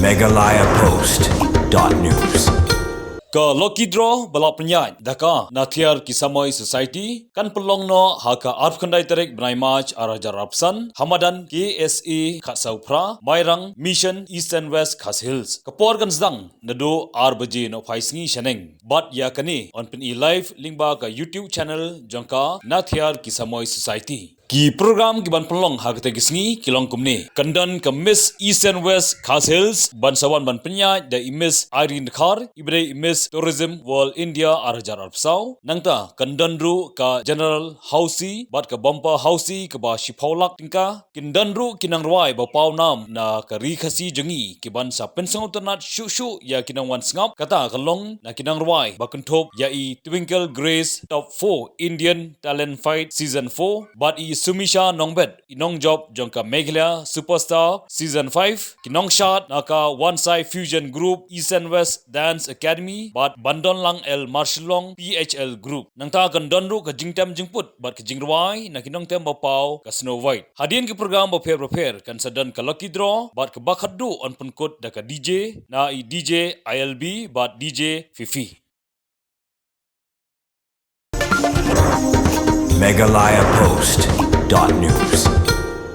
meghalayapost.news. Ka lucky draw balap penyat daka Nathiar ki Samoi society kan pelong no haka arf khandai Tarik Benai March arajar rapsan Hamadan KSA Khasaupra Mairang Mission East and West Khas Hills kapor kan zdang nado arbaje no phaisngi shaneng but ya kani on pen live lingba ka YouTube channel jongka Nathiar ki Samoi society ki program ki ban pelong hagte gisngi kilong kumni kandan ka Miss East and West Khas Hills ban sawan ban penyat da Miss Irene Khar ibre Miss Tourism World India arajar arpsau nangta kandanru ka General Hausi bat ka bumper Hausi ka ba shipaulak tingka kindanru kinang ruai ba pau nam na ka rikhasi jengi ki ban sa pensong ternat shu ya kinang wan sngap kata kalong na kinang ruai ba kentop ya i Twinkle Grace Top 4 Indian Talent Fight Season 4 bat i Sumisha Nongbet inong job jongka Meghalaya Superstar Season 5 kinong shot naka One Side Fusion Group East and West Dance Academy bat bandon lang el Marshallong PHL Group nangta kan donru ka jingtam jingput bat ka jingruai na kinong tem bapau ka Snow White hadin ki program ba prepare kan sadan ka lucky draw bat ka bakhaddu on punkut da ka DJ na i DJ ILB bat DJ Fifi meghalayapost.news.